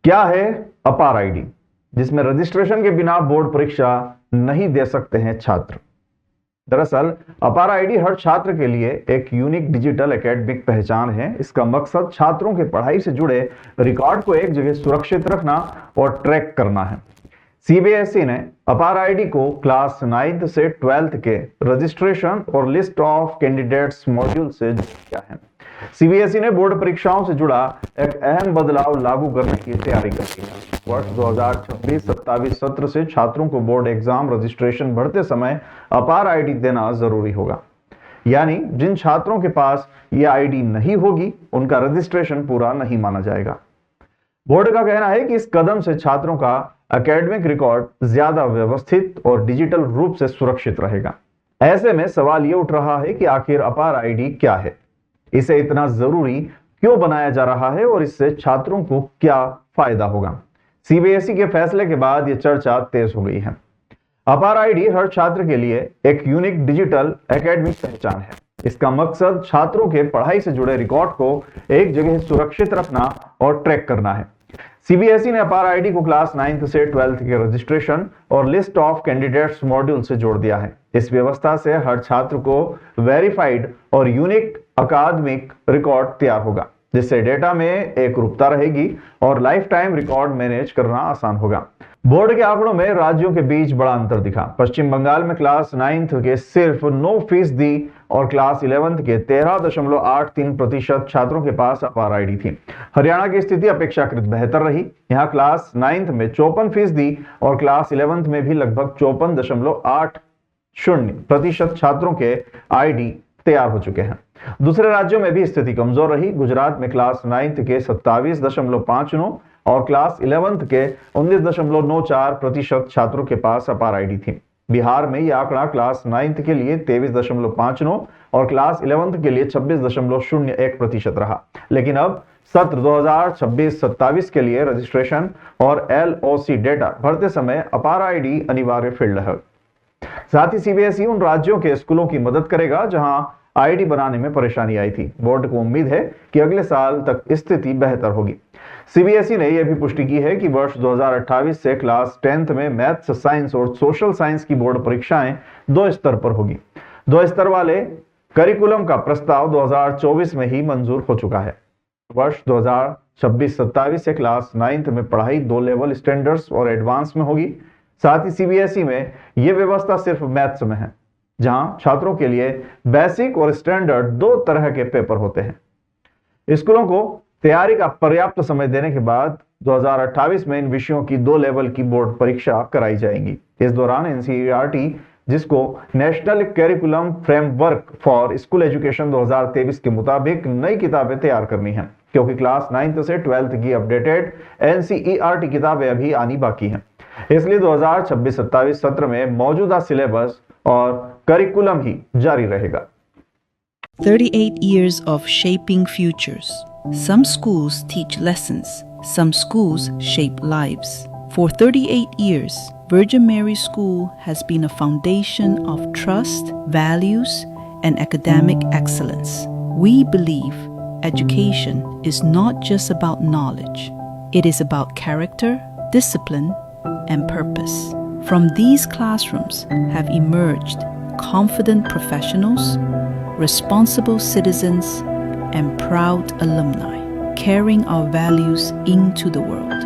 क्या है अपार आईडी, जिसमें रजिस्ट्रेशन के बिना बोर्ड परीक्षा नहीं दे सकते हैं छात्र। दरअसल अपार आईडी हर छात्र के लिए एक यूनिक डिजिटल एकेडमिक पहचान है। इसका मकसद छात्रों के पढ़ाई से जुड़े रिकॉर्ड को एक जगह सुरक्षित रखना और ट्रैक करना है। सीबीएसई ने अपार आईडी को क्लास 9th से 12th के रजिस्ट्रेशन और लिस्ट ऑफ कैंडिडेट्स मॉड्यूल से जोड़ दिया है। सीबीएसई ने बोर्ड परीक्षाओं से जुड़ा एक अहम बदलाव लागू करने की तैयारी कर ली है। वर्ष 2026-27 सत्र से छात्रों को बोर्ड एग्जाम रजिस्ट्रेशन भरते समय अपार आईडी देना जरूरी होगा। यानी जिन छात्रों के पास यह आईडी नहीं होगी, उनका रजिस्ट्रेशन पूरा नहीं माना जाएगा। बोर्ड का कहना है कि इस कदम से छात्रों का एकेडमिक रिकॉर्ड ज्यादा व्यवस्थित और डिजिटल रूप से सुरक्षित रहेगा। ऐसे में सवाल यह उठ रहा है कि आखिर अपार आईडी क्या है, इसे इतना जरूरी क्यों बनाया जा रहा है और इससे छात्रों को क्या फायदा होगा। सीबीएसई के फैसले के बाद यह चर्चा तेज हो गई है। अपार आईडी हर छात्र के लिए एक यूनिक डिजिटल एकेडमिक पहचान है। इसका मकसद छात्रों के पढ़ाई से जुड़े रिकॉर्ड को एक जगह सुरक्षित रखना और ट्रैक करना है। सीबीएसई ने अपार आईडी को क्लास 9th से 12th के रजिस्ट्रेशन और लिस्ट ऑफ कैंडिडेट्स मॉड्यूल से जोड़ दिया है। इस व्यवस्था से हर छात्र को वेरीफाइड और यूनिक अकादमिक रिकॉर्ड तैयार होगा, जिससे डेटा में एक रूपता रहेगी और लाइफ टाइम रिकॉर्ड मैनेज करना आसान होगा। बोर्ड के आंकड़ों में राज्यों के बीच बड़ा अंतर दिखा। पश्चिम बंगाल में क्लास 9th के सिर्फ 9% और क्लास 11th के 13.83% छात्रों के पास अपार आईडी थी। हरियाणा की स्थिति अपेक्षाकृत बेहतर रही। यहाँ क्लास 9th में 54% और क्लास 11th में भी लगभग 54.80% छात्रों के आईडी तैयार हो चुके हैं। दूसरे राज्यों में भी स्थिति कमजोर रही। गुजरात में क्लास 9th के 27.59 और क्लास 11th के 19.94% छात्रों के पास अपार आईडी थी। बिहार में यह आंकड़ा क्लास 9th के लिए 23.59 और क्लास 11th के लिए 26.01% रहा। लेकिन अब सत्र 2026-27 के लिए रजिस्ट्रेशन और एलओसी डेटा भरते समय अपार आईडी अनिवार्य फील्ड है। साथ ही सीबीएसई उन राज्यों के स्कूलों की मदद करेगा जहां आईडी बनाने में परेशानी आई थी। बोर्ड को उम्मीद है कि अगले साल तक स्थिति बेहतर होगी। सीबीएसई ने यह भी पुष्टि की है कि वर्ष 2028 से क्लास 10th में मैथ्स, साइंस और सोशल साइंस की बोर्ड परीक्षाएं 2 स्तर पर होगी। 2 स्तर वाले करिकुलम का प्रस्ताव 2024 में ही मंजूर हो चुका है। वर्ष 2026-27 से क्लास 9th में पढ़ाई 2 लेवल स्टैंडर्ड्स और एडवांस में होगी। साथ ही सीबीएसई में यह व्यवस्था सिर्फ मैथ्स में है, जहां छात्रों के लिए बेसिक और स्टैंडर्ड 2 तरह के पेपर होते हैं। स्कूलों को तैयारी का पर्याप्त समय देने के बाद 2028 में इन विषयों की 2 लेवल की बोर्ड परीक्षा कराई जाएंगी। इस दौरान एनसीईआरटी, जिसको national curriculum framework for school education 2023 के मुताबिक नई किताबें तैयार करनी है, क्योंकि क्लास 9th से 12th की अपडेटेड एनसीईआरटी किताबें अभी आनी बाकी हैं। इसलिए 2026-27 सत्र में मौजूदा सिलेबस और करिकुलम ही जारी रहेगा। 38 years of shaping futures. Some schools teach lessons, some schools shape lives. For 38 years, Virgin Mary School has been a foundation of trust, values, and academic excellence. We believe education is not just about knowledge. It is about character, discipline, and purpose. From these classrooms have emerged confident professionals, responsible citizens, and proud alumni, carrying our values into the world.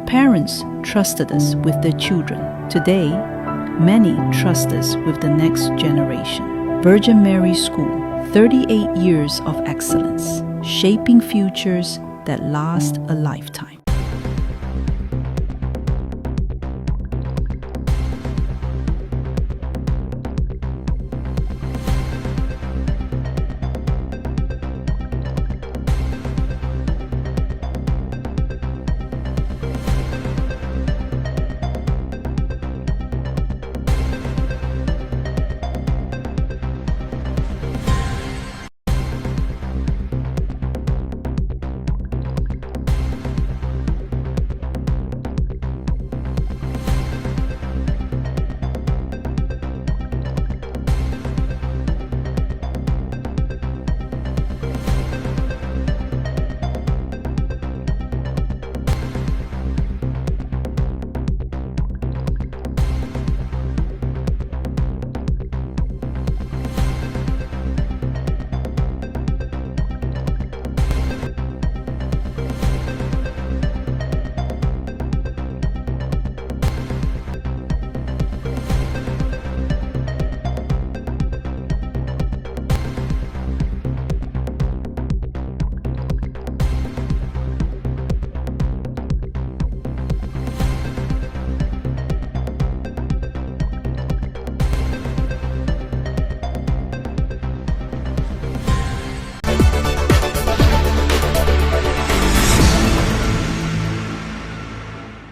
Parents trusted us with their children. Today, many trust us with the next generation. Virgin Mary School, 38 years of excellence, shaping futures that last a lifetime.